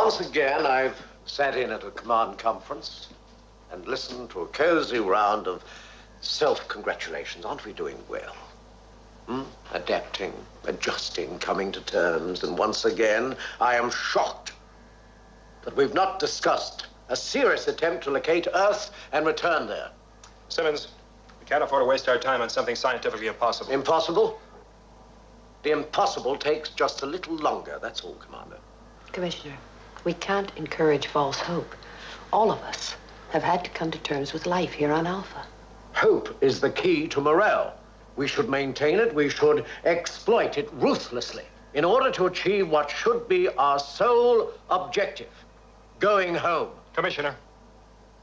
Once again, I've sat in at a command conference and listened to a cozy round of self-congratulations. Aren't we doing well? Adapting, adjusting, coming to terms. And once again, I am shocked that we've not discussed a serious attempt to locate Earth and return there. Simmons, we can't afford to waste our time on something scientifically impossible. Impossible? The impossible takes just a little longer, that's all, Commander. Commissioner, we can't encourage false hope. All of us have had to come to terms with life here on Alpha. Hope is the key to morale. We should maintain it, we should exploit it ruthlessly in order to achieve what should be our sole objective, going home. Commissioner,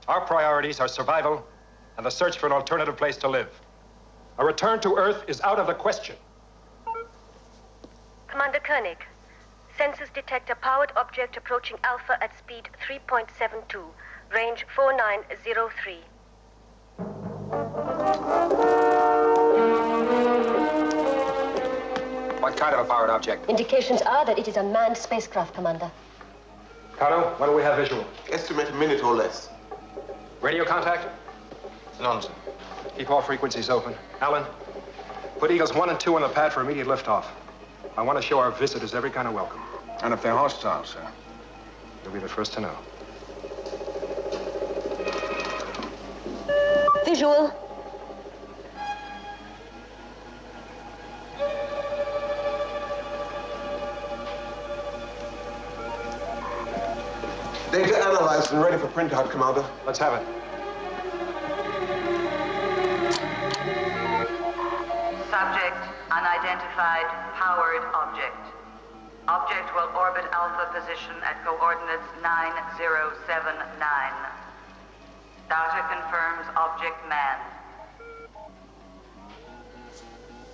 our priorities are survival and the search for an alternative place to live. A return to Earth is out of the question. Commander Koenig, sensors detect a powered object approaching Alpha at speed 3.72, range 4903. What kind of a powered object? Indications are that it is a manned spacecraft, Commander. Carlo, when do we have visual? Estimate a minute or less. Radio contact? Nonsense. Keep all frequencies open. Alan, put Eagles 1 and 2 on the pad for immediate liftoff. I want to show our visitors every kind of welcome. And if they're hostile, sir? You'll be the first to know. Visual. Data analyzed and ready for printout, Commander. Let's have it. Subject, unidentified, powered object. Object will orbit Alpha position at coordinates 9079. Data confirms object manned.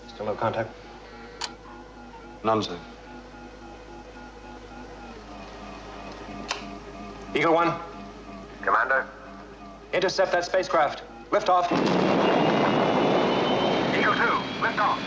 Still no contact? None, sir. Eagle 1, Commander? intercept that spacecraft. Liftoff. Eagle 2, lift off.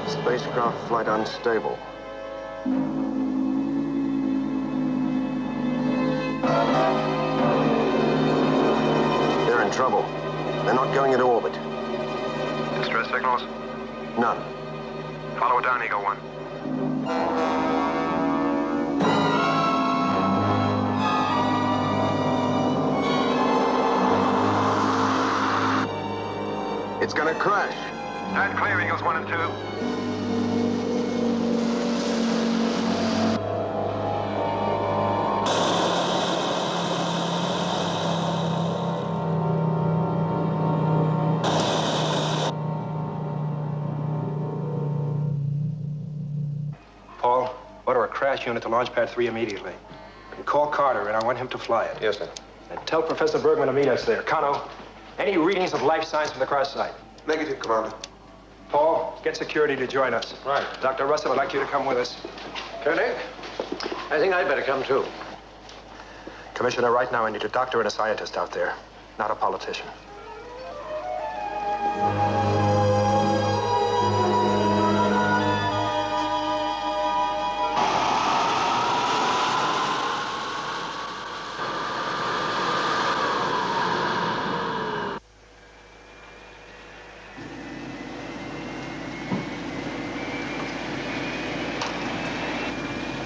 Spacecraft flight unstable. They're in trouble. They're not going into orbit. Distress signals? None. Follow it down, Eagle 1. It's gonna crash. Stand clear, Eagles 1 and 2. Paul, Order a crash unit to launch pad 3 immediately. And call Carter, and I want him to fly it. Yes, sir. And tell Professor Bergman to meet us there. Kano, any readings of life signs from the crash site? Negative, Commander. Paul, get security to join us. Right. Dr. Russell, I'd like you to come with us. Koenig, I think I'd better come too. Commissioner, right now I need a doctor and a scientist out there, not a politician.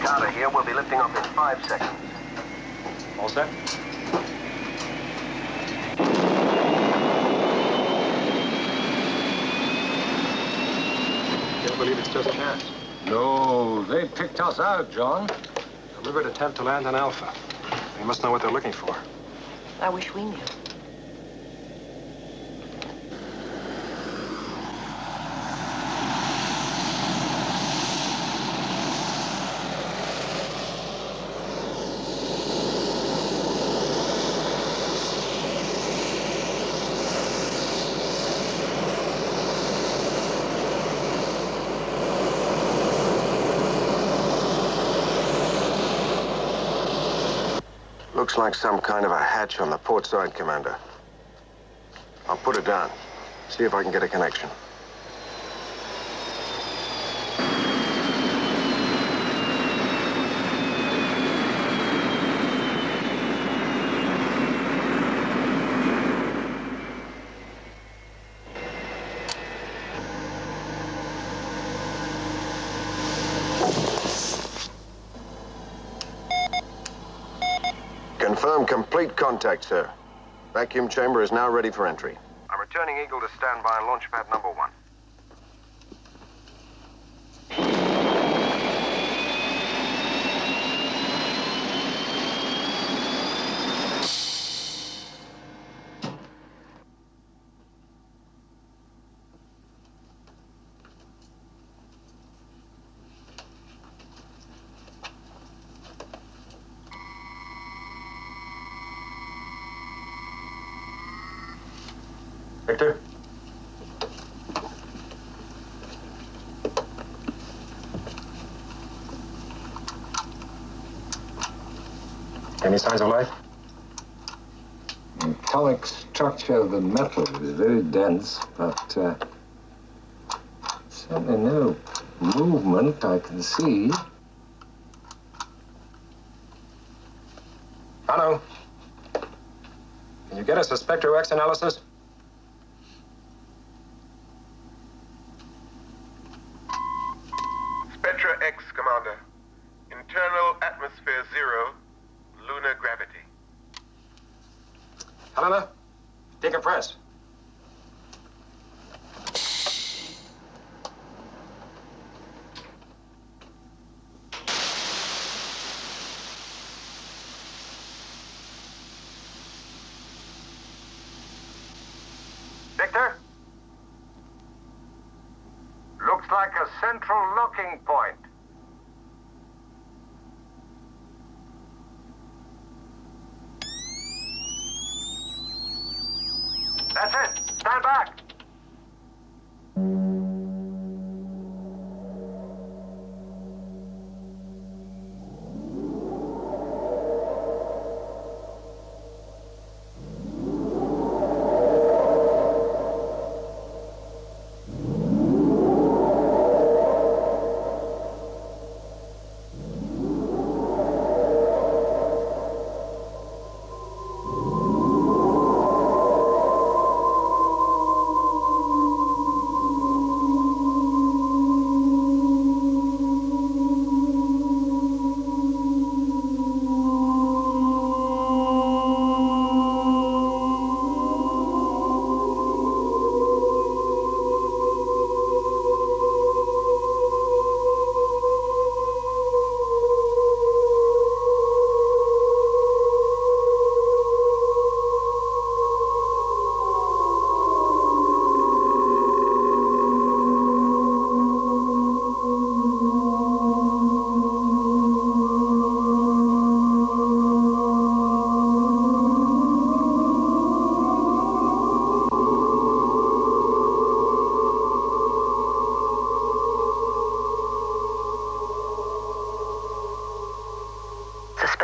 Carter here. We'll be lifting off in 5 seconds. All set? Can't believe it's just a chance. No, they picked us out, John. Deliberate attempt to land on Alpha. They must know what they're looking for. I wish we knew. Looks like some kind of a hatch on the port side, Commander. I'll put it down. See if I can get a connection. Confirm complete contact, sir. Vacuum chamber is now ready for entry. I'm returning Eagle to stand by on launch pad number 1. Victor? Any signs of life? The metallic structure of the metal is very dense, but certainly no movement I can see. Kano, can you get us a Spectro X analysis? Spectra X, Commander. Internal atmosphere 0, lunar gravity. Helena, decompress. Victor? Looks like a central locking point. That's it. Stand back.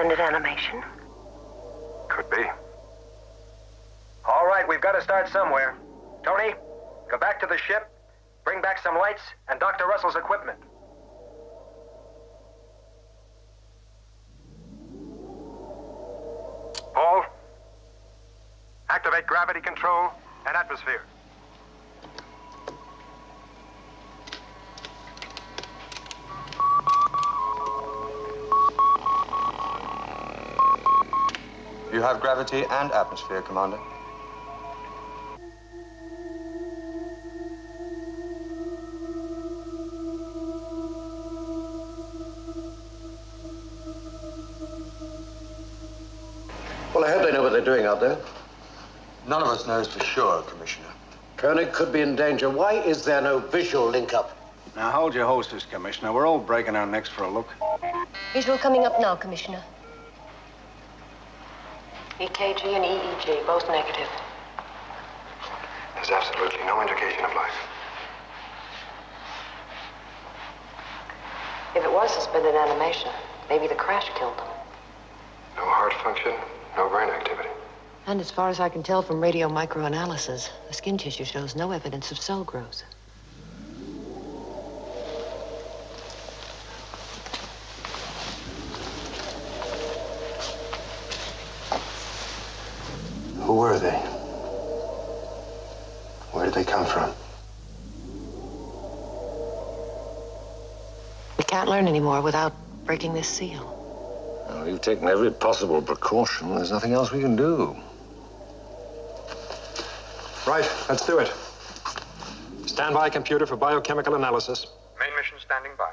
suspended animation? Could be. All right, we've got to start somewhere. Tony, go back to the ship, bring back some lights, and Dr. Russell's equipment. Paul, activate gravity control and atmosphere. You have gravity and atmosphere, Commander. Well, I hope they know what they're doing out there. None of us knows for sure, Commissioner. Koenig could be in danger. Why is there no visual link-up? Now, hold your horses, Commissioner. We're all breaking our necks for a look. Visual coming up now, Commissioner. EKG and EEG, both negative. There's absolutely no indication of life. If it was suspended animation, maybe the crash killed them. No heart function, no brain activity. And as far as I can tell from radio microanalysis, the skin tissue shows no evidence of cell growth. Who were they? Where did they come from? We can't learn anymore without breaking this seal. Well, we've taken every possible precaution. There's nothing else we can do. Right, let's do it. Stand by, computer, for biochemical analysis. Main mission standing by.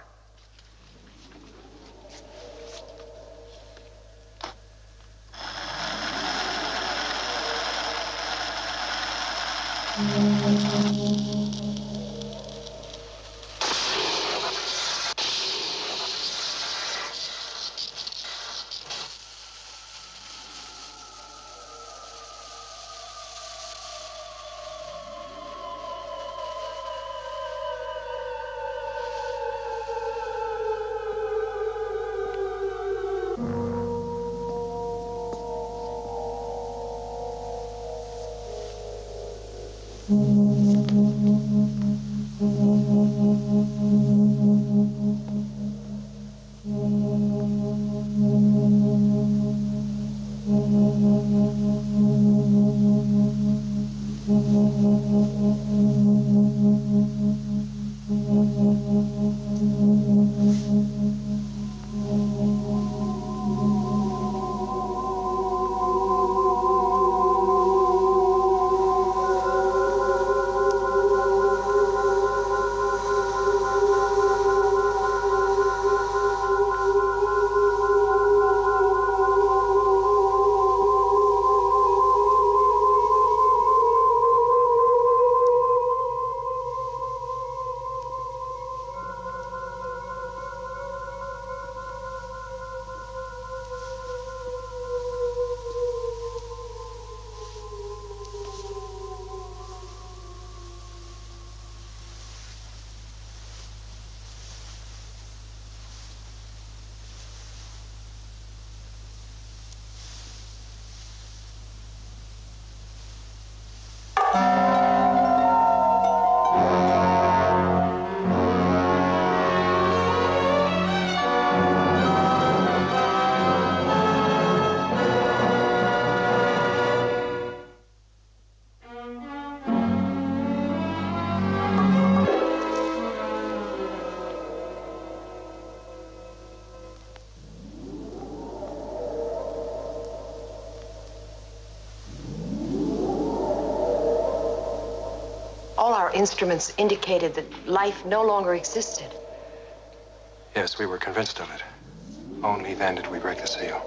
All our instruments indicated that life no longer existed. Yes, we were convinced of it. Only then did we break the seal.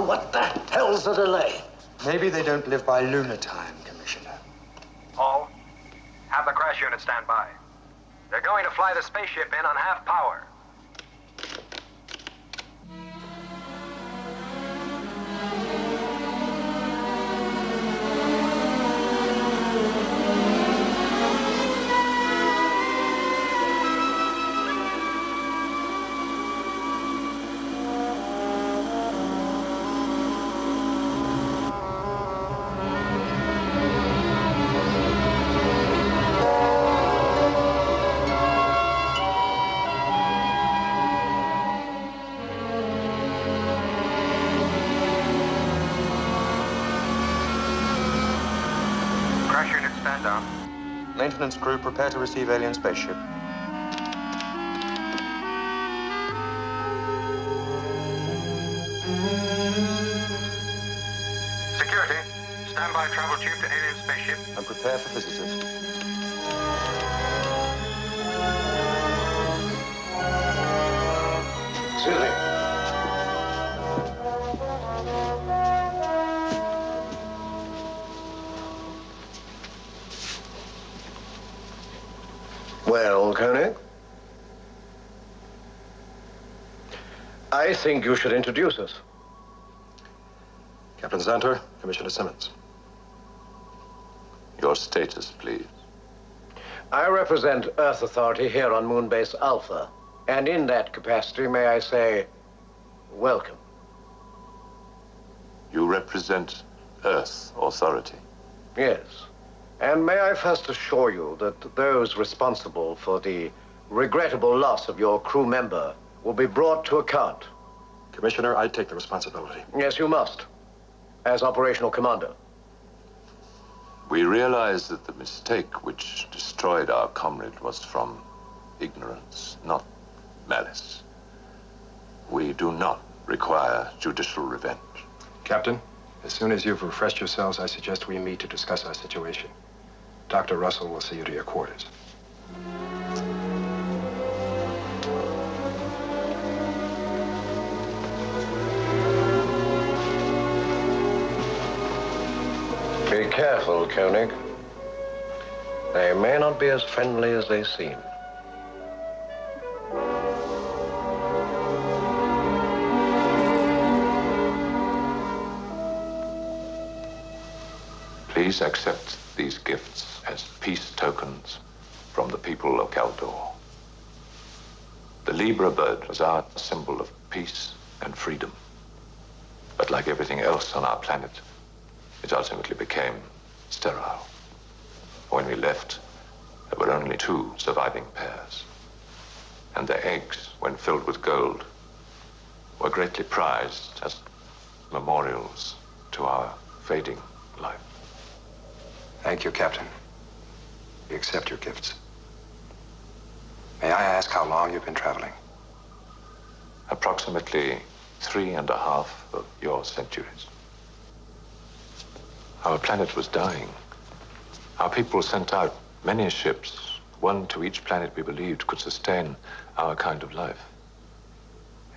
what the hell's the delay? Maybe they don't live by lunar time, Commissioner. Paul, have the crash unit stand by. They're going to fly the spaceship in on half power. Maintenance crew, prepare to receive alien spaceship. Security, stand by travel tube to alien spaceship. And prepare for visitors. Excuse me. Well, Koenig? I think you should introduce us. Captain Zanter, Commissioner Simmons. Your status, please. I represent Earth Authority here on Moonbase Alpha. And in that capacity, may I say, welcome. You represent Earth Authority? Yes. And may I first assure you that those responsible for the regrettable loss of your crew member will be brought to account. Commissioner, I take the responsibility. Yes, you must, as operational commander. We realize that the mistake which destroyed our comrade was from ignorance, not malice. We do not require judicial revenge. Captain, as soon as you've refreshed yourselves, I suggest we meet to discuss our situation. Dr. Russell will see you to your quarters. Be careful, Koenig. They may not be as friendly as they seem. Please accept these gifts as peace tokens from the people of Kaldor. The Libra bird was our symbol of peace and freedom. But like everything else on our planet, it ultimately became sterile. When we left, there were only 2 surviving pairs. And their eggs, when filled with gold, were greatly prized as memorials to our fading life. Thank you, Captain. We accept your gifts. May I ask how long you've been traveling? Approximately 3.5 of your centuries. Our planet was dying. Our people sent out many ships, one to each planet we believed could sustain our kind of life.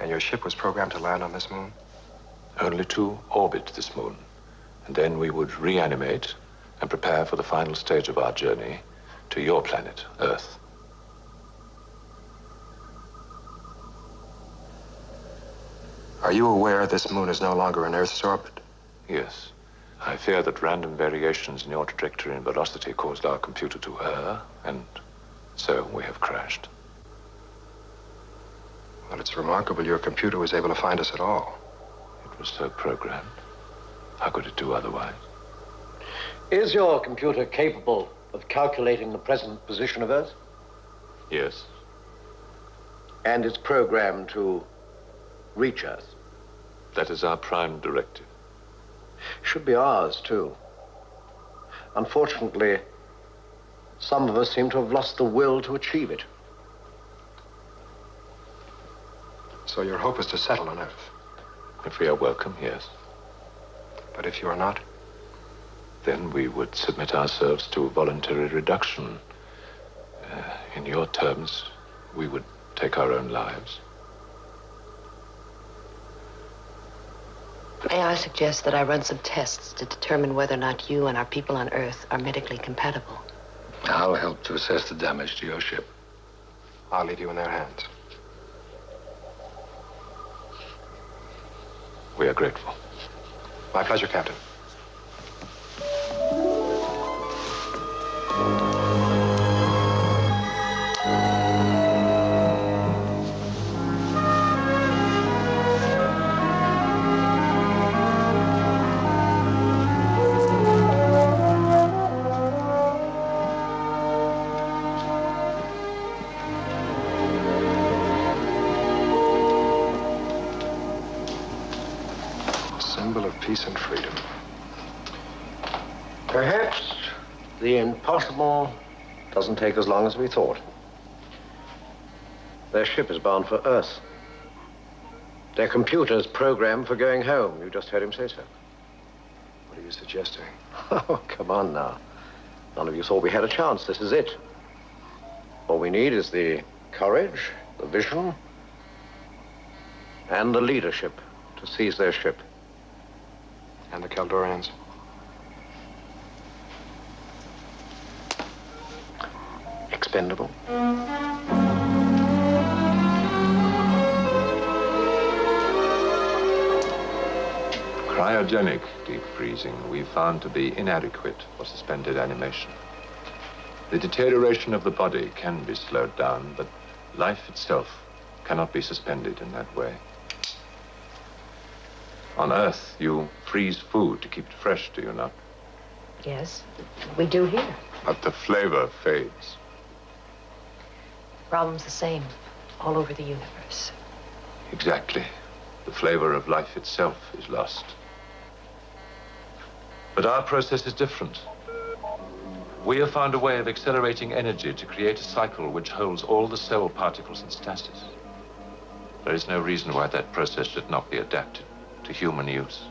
And your ship was programmed to land on this moon? Only to orbit this moon. And then we would reanimate and prepare for the final stage of our journey to your planet, Earth. Are you aware this moon is no longer in Earth's orbit? Yes. I fear that random variations in your trajectory and velocity caused our computer to err, and so we have crashed. Well, it's remarkable your computer was able to find us at all. It was so programmed. How could it do otherwise? Is your computer capable of calculating the present position of Earth? Yes. And it's programmed to reach Earth? That is our prime directive. Should be ours, too. Unfortunately, some of us seem to have lost the will to achieve it. So your hope is to settle on Earth? If we are welcome, yes. But if you are not? Then we would submit ourselves to voluntary reduction. In your terms, we would take our own lives. May I suggest that I run some tests to determine whether or not you and our people on Earth are medically compatible? I'll help to assess the damage to your ship. I'll leave you in their hands. We are grateful. My pleasure, Captain. Peace and freedom. Perhaps the impossible doesn't take as long as we thought. Their ship is bound for Earth. Their computer's programmed for going home. You just heard him say so. What are you suggesting? Oh, come on now. None of you thought we had a chance. This is it. All we need is the courage, the vision, and the leadership to seize their ship. And the Kaldorians? Expendable. Cryogenic deep freezing we found to be inadequate for suspended animation. The deterioration of the body can be slowed down, but life itself cannot be suspended in that way. On Earth, you freeze food to keep it fresh, do you not? Yes, we do here. But the flavor fades. The problem's the same all over the universe. Exactly. The flavor of life itself is lost. But our process is different. We have found a way of accelerating energy to create a cycle which holds all the cell particles in stasis. There is no reason why that process should not be adapted to human use.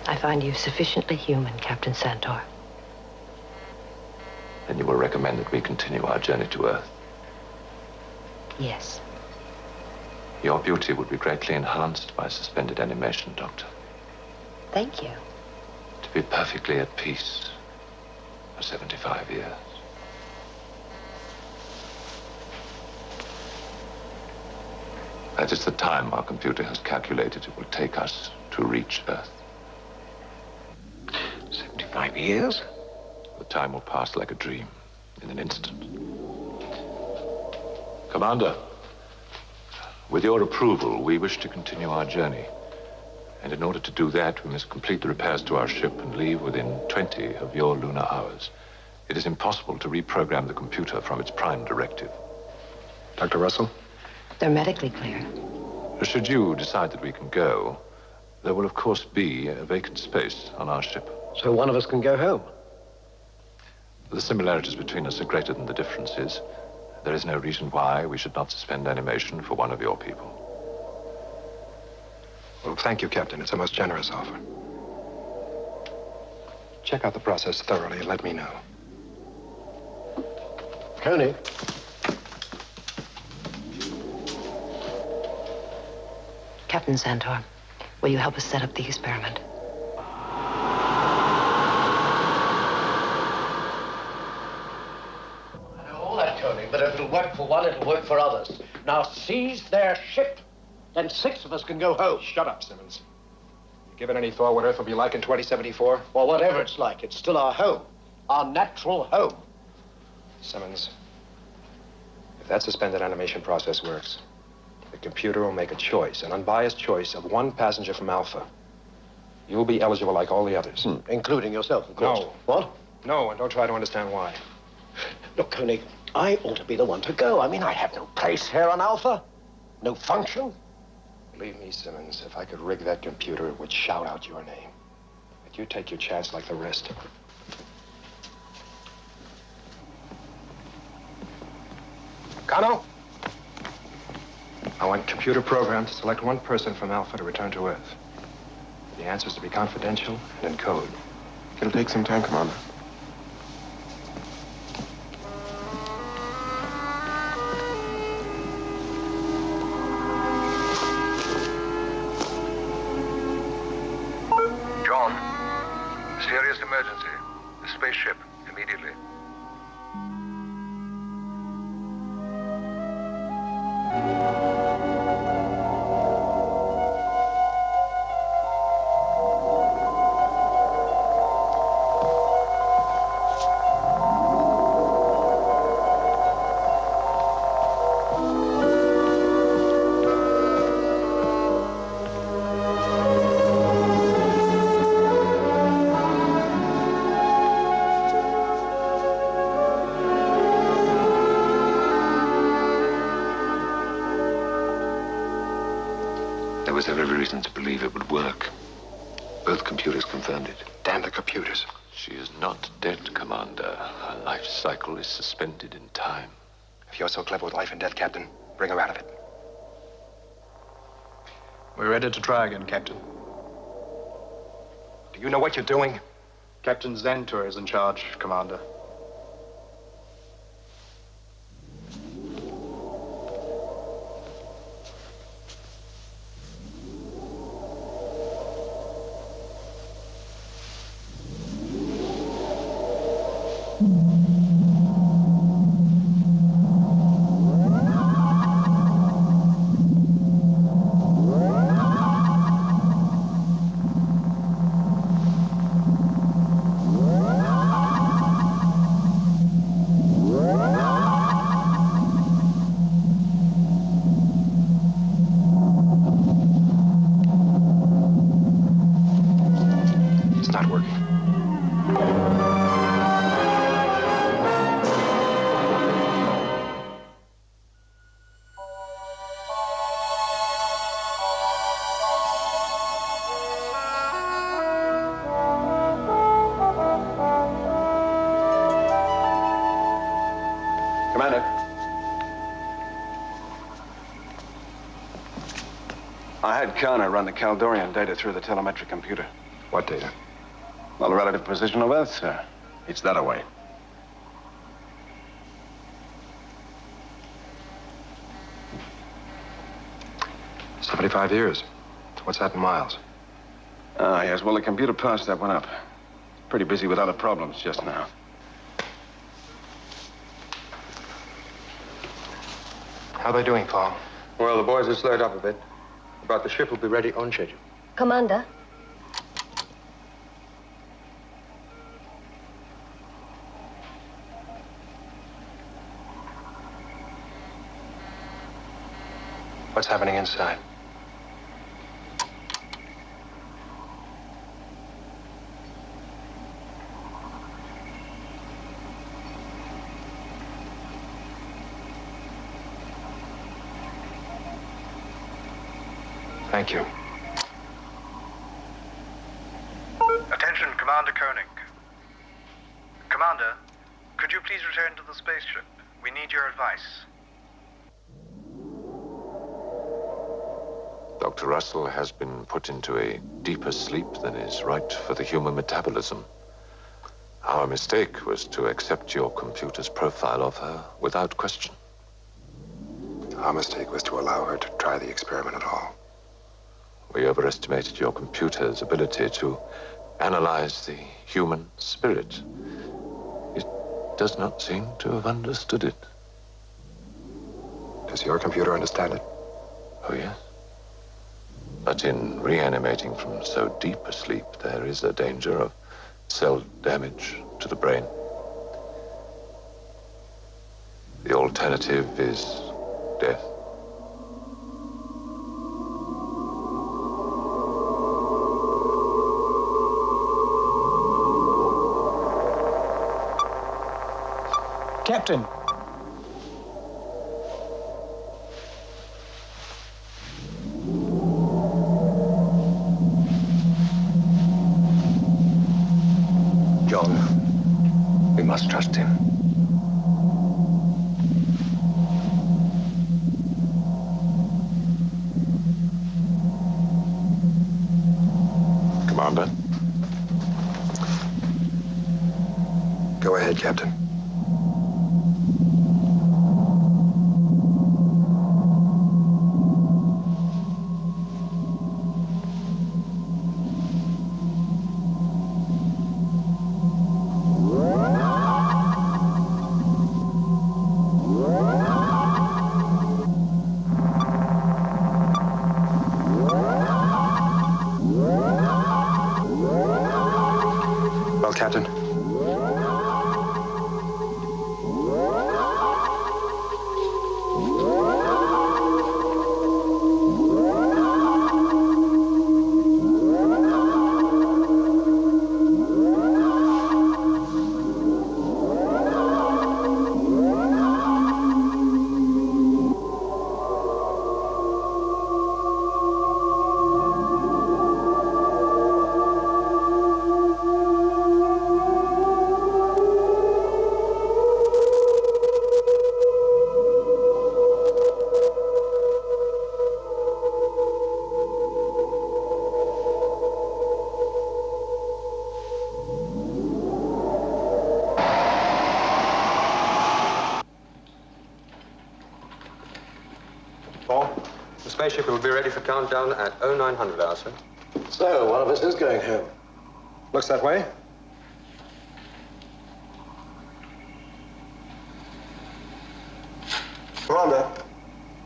I find you sufficiently human, Captain Santor. Then you will recommend that we continue our journey to Earth. Yes. Your beauty would be greatly enhanced by suspended animation, Doctor. Thank you. To be perfectly at peace for 75 years. That is the time our computer has calculated it will take us to reach Earth. 75 years? The time will pass like a dream, in an instant. Commander, with your approval, we wish to continue our journey. And in order to do that, we must complete the repairs to our ship and leave within 20 of your lunar hours. It is impossible to reprogram the computer from its prime directive. Dr. Russell? They're medically clear. Should you decide that we can go, there will, of course, be a vacant space on our ship. So one of us can go home? The similarities between us are greater than the differences. There is no reason why we should not suspend animation for one of your people. Well, thank you, Captain. It's a most generous offer. Check out the process thoroughly and let me know. Coney. Captain Santor, will you help us set up the experiment? But it'll work for one, it'll work for others. Now seize their ship. Then 6 of us can go home. Shut up, Simmons. You given any thought what Earth will be like in 2074? Well, whatever it's like, it's still our home. Our natural home. Simmons, if that suspended animation process works, the computer will make a choice, an unbiased choice of one passenger from Alpha. You'll be eligible like all the others. Including yourself, of course. No. What? No, and don't try to understand why. Look, Koenig, I ought to be the one to go. I mean, I have no place here on Alpha. No function. Believe me, Simmons, if I could rig that computer, it would shout out your name. But you take your chance like the rest. Kano? I want computer program to select one person from Alpha to return to Earth. The answers to be confidential and in code. It'll take some time, Commander. John, serious emergency. The spaceship, immediately. There was every reason to believe it would work. Both computers confirmed it. Damn the computers. She is not dead, Commander. Her life cycle is suspended in time. If you're so clever with life and death, Captain, bring her out of it. We're ready to try again, Captain. Do you know what you're doing? Captain Zentor is in charge, Commander. It's not working. Commander. I had Kana run the Caldorian data through the telemetric computer. What data? Well, the relative position of Earth, sir. It's that away. It's 75 years. What's that in miles? Ah, yes. Well, the computer passed that one up. Pretty busy with other problems just now. How are they doing, Paul? Well, the boys have slowed up a bit. But the ship will be ready on schedule. Commander, What's happening inside? Thank you. Attention, Commander Koenig. Commander, could you please return to the spaceship? We need your advice. Dr. Russell has been put into a deeper sleep than is right for the human metabolism. Our mistake was to accept your computer's profile of her without question. Our mistake was to allow her to try the experiment at all. We overestimated your computer's ability to analyze the human spirit. It does not seem to have understood it. Does your computer understand it? Oh, yes. But in reanimating from so deep a sleep, there is a danger of cell damage to the brain. The alternative is death. Captain! John, we must trust him. Commander? Paul, the spaceship will be ready for countdown at 0900 hours, sir. So, one of us is going home. Looks that way. Commander,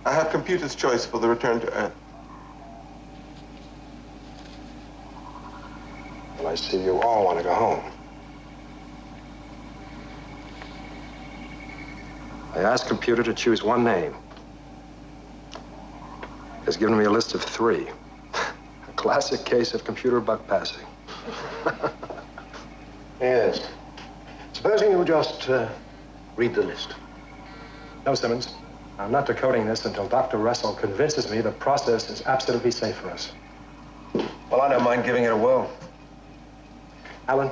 I have computer's choice for the return to Earth. Well, I see you all want to go home. I asked computer to choose one name. It's given me a list of 3. A classic case of computer buck passing. Yes. Supposing you just read the list. No, Simmons. I'm not decoding this until Dr. Russell convinces me the process is absolutely safe for us. Well, I don't mind giving it a whirl. Alan,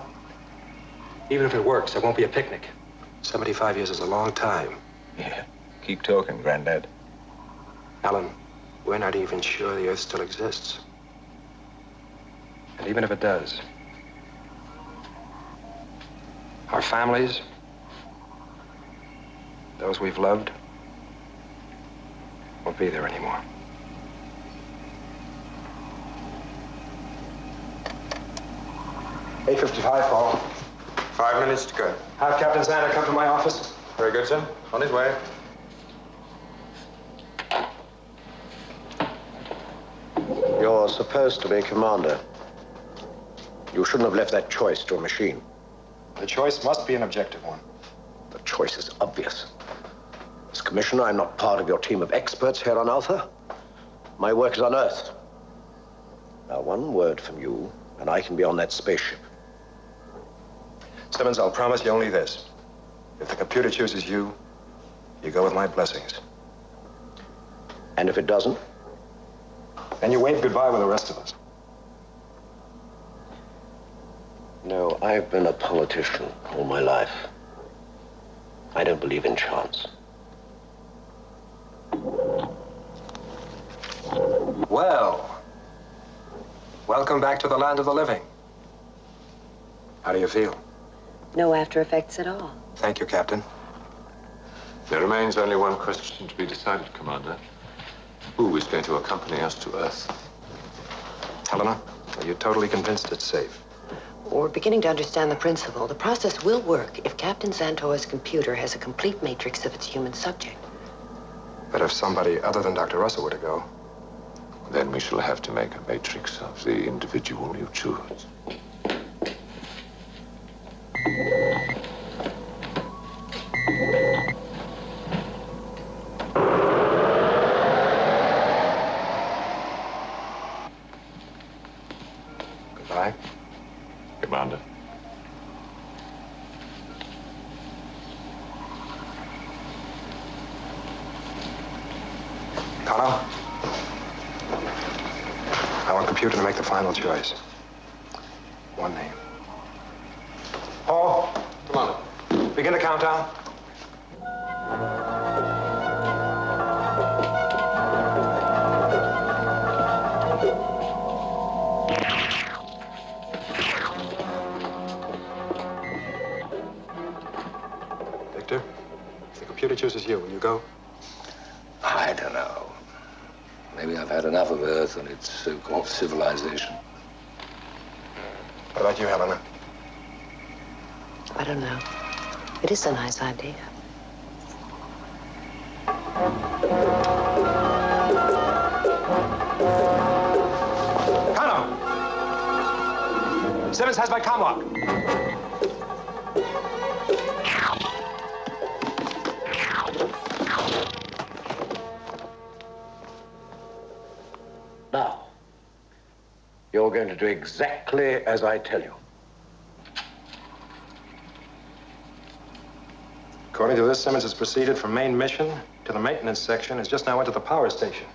even if it works, it won't be a picnic. 75 years is a long time. Yeah. Keep talking, Granddad. Alan, we're not even sure the Earth still exists. And even if it does, our families, those we've loved, won't be there anymore. $8:55, Paul. 5 minutes to go. Have Captain Xander come to my office. Very good, sir. On his way. You're supposed to be commander. You shouldn't have left that choice to a machine. The choice must be an objective one. The choice is obvious. As commissioner, I'm not part of your team of experts here on Alpha. My work is on Earth. Now, one word from you, and I can be on that spaceship. Simmons, I'll promise you only this. If the computer chooses you, you go with my blessings. And if it doesn't? Then you wave goodbye with the rest of us. No, I've been a politician all my life. I don't believe in chance. Well, welcome back to the land of the living. How do you feel? No after effects at all. Thank you, Captain. There remains only one question to be decided, Commander. Who is going to accompany us to Earth? Helena, are you totally convinced it's safe? We're beginning to understand the principle. The process will work if Captain Xantoa's computer has a complete matrix of its human subject. But if somebody other than Dr. Russell were to go? Then we shall have to make a matrix of the individual you choose. Goodbye. Commander. Connor, I want computer to make the final choice. One name. Paul, come on. Begin the countdown. Victor, if the computer chooses you, will you go? I don't know. Maybe I've had enough of Earth and its so-called civilization. What about you, Helena? I don't know. It is a nice idea. Connor! Simmons has my comm lock. Now, you're going to do exactly as I tell you. According to this, Simmons has proceeded from main mission to the maintenance section, has just now entered the power station.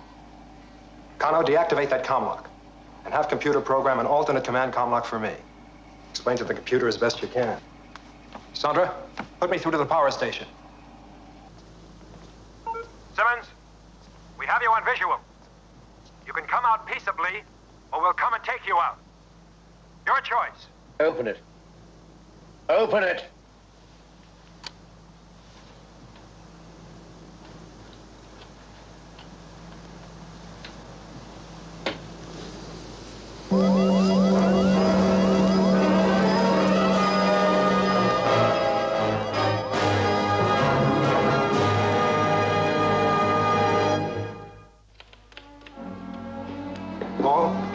Kano, deactivate that comm lock and have computer program an alternate command comm lock for me. Explain to the computer as best you can. Sandra, put me through to the power station. Simmons, we have you on visual. You can come out peaceably, or we'll come and take you out. Your choice. Open it. Open it.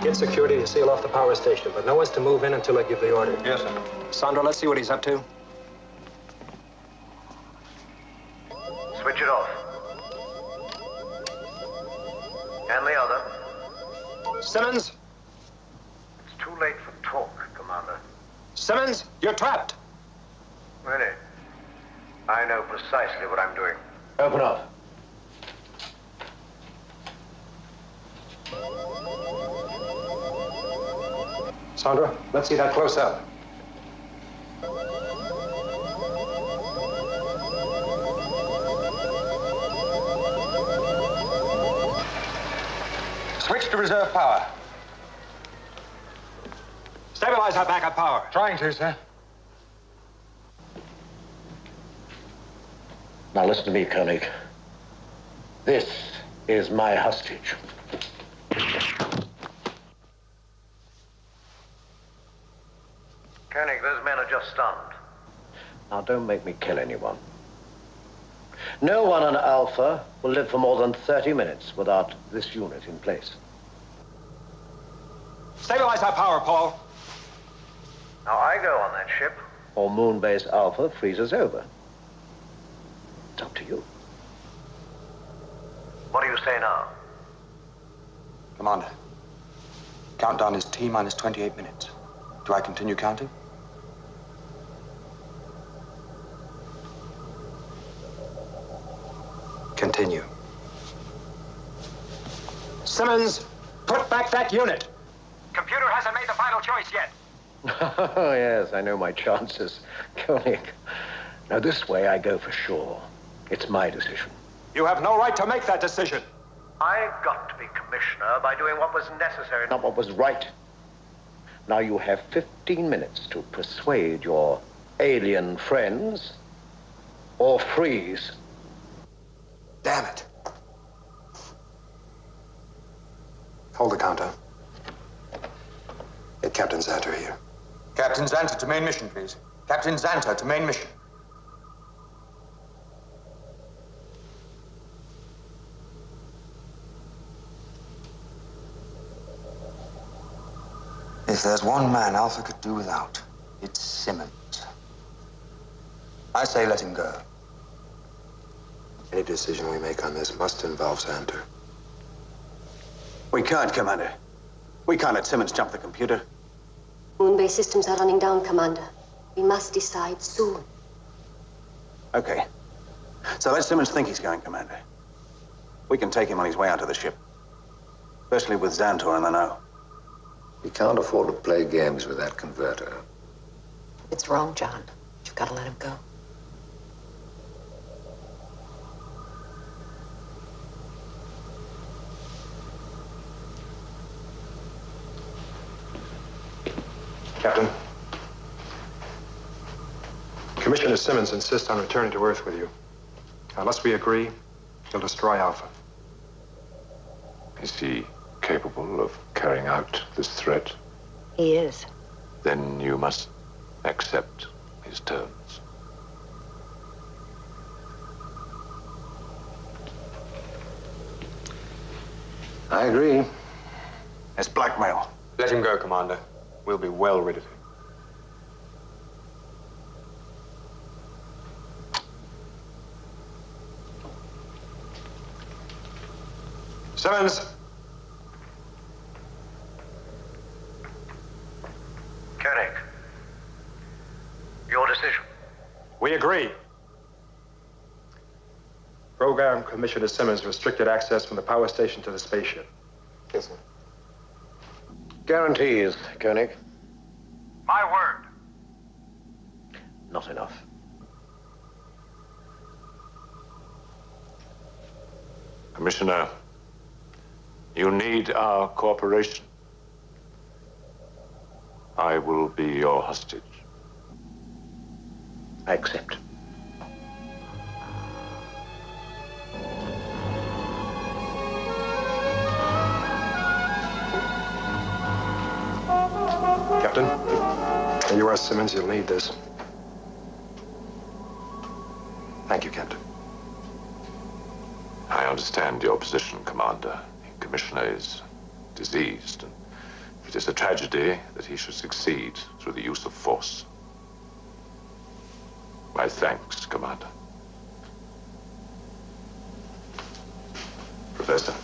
Get security to seal off the power station, but no one's to move in until I give the order. Yes, sir. Sandra, let's see what he's up to. Switch it off. And the other. Simmons? It's too late for talk, Commander. Simmons, you're trapped. Really? I know precisely what I'm doing. Open up. Sandra, let's see that close up. Switch to reserve power. Stabilize our backup power. Trying to, sir. Now listen to me, Koenig. This is my hostage. Koenig, those men are just stunned. Now don't make me kill anyone. No one on Alpha will live for more than 30 minutes without this unit in place. Stabilize our power, Paul. Now I go on that ship. Or Moonbase Alpha freezes over. It's up to you. What do you say now? Commander, countdown is T-minus 28 minutes. Do I continue counting? Continue. Simmons, put back that unit. Computer hasn't made the final choice yet. Oh, yes, I know my chances. Koenig. Now, this way I go for sure. It's my decision. You have no right to make that decision. I got to be commissioner by doing what was necessary. Not what was right. Now you have 15 minutes to persuade your alien friends or freeze. Damn it. Hold the counter. Get Captain Xanter here. Captain Xanter to main mission, please. Captain Xanter to main mission. If there's one man Alpha could do without, it's Simmons. I say let him go. Any decision we make on this must involve Xanter. We can't, Commander. We can't let Simmons jump the computer. Moonbase systems are running down, Commander. We must decide soon. Okay. So let Simmons think he's going, Commander. We can take him on his way out of the ship. Especially with Xantor in the know. We can't afford to play games with that converter. It's wrong, John. You've got to let him go. Captain. Commissioner Simmons insists on returning to Earth with you. Unless we agree, he'll destroy Alpha. Is he capable of carrying out this threat? He is. Then you must accept his terms. I agree. It's blackmail. Let him go, Commander. We'll be well rid of him. Simmons! Koenig, your decision. We agree. Program Commissioner Simmons restricted access from the power station to the spaceship. Yes, sir. Guarantees, Koenig. My word. Not enough. Commissioner, you need our cooperation. I will be your hostage. I accept. Captain, when you are Simmons, you'll need this. Thank you, Captain. I understand your position, Commander. The Commissioner is diseased and It is a tragedy that he should succeed through the use of force. My thanks, Commander. Professor.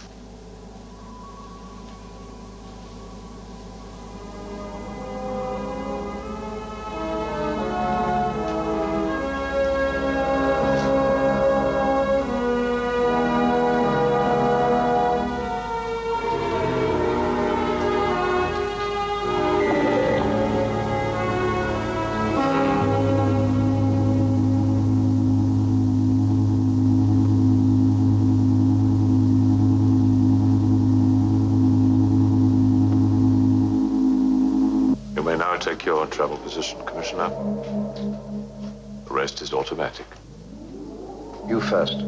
Take your travel position, Commissioner. The rest is automatic. You first.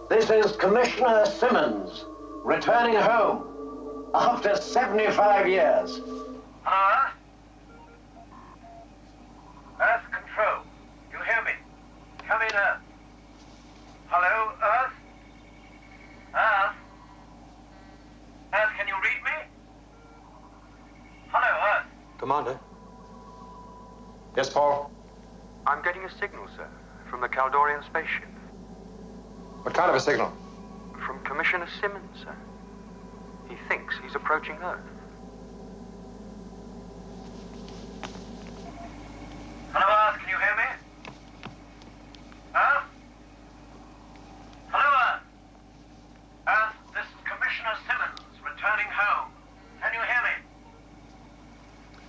This is Commissioner Simmons, returning home after 75 years. Huh? Earth Control. You hear me? Come in, Earth. Hello, Earth? Earth? Earth, can you read me? Hello, Earth. Commander? Yes, Paul? I'm getting a signal, sir, from the Caldorian spaceship. What kind of a signal? From Commissioner Simmons, sir. He thinks he's approaching Earth. Hello, Earth, can you hear me? Earth? Hello, Earth. Earth, this is Commissioner Simmons, returning home. Can you hear me?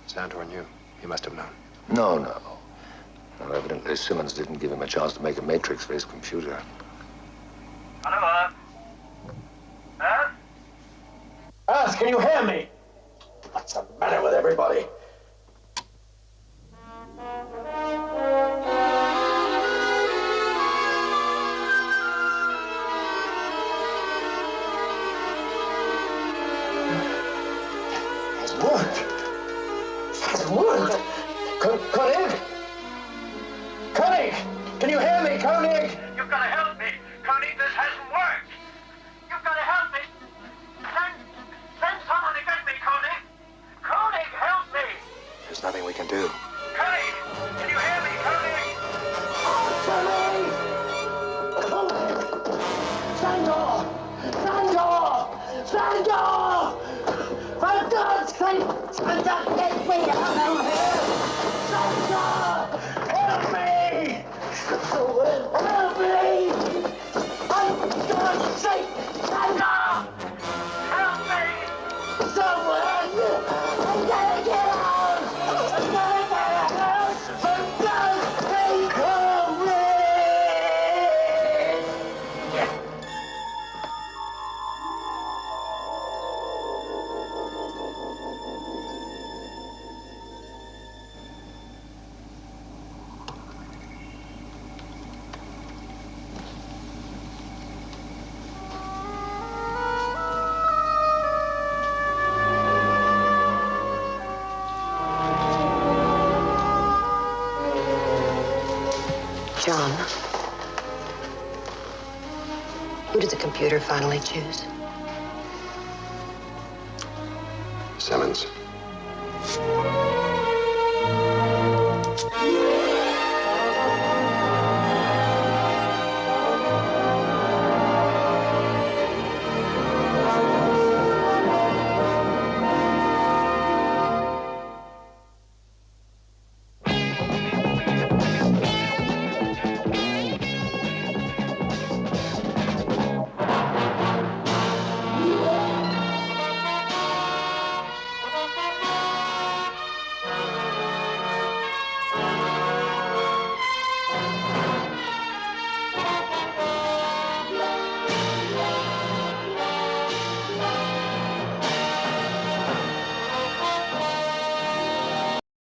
Santor knew. He must have known. No. Well, evidently Simmons didn't give him a chance to make a matrix for his computer. Hello, Earth. Earth? Earth, can you hear me? What's the matter with everybody? It's worked. It's worked. Koenig? Koenig! Can you hear me, Koenig? You've got to help me. Koenig, this hasn't worked. You've got to help me. Send someone to get me, Koenig. Koenig, help me. There's nothing we can do. Koenig, can you hear me, Koenig? John, who did the computer finally choose? Simmons.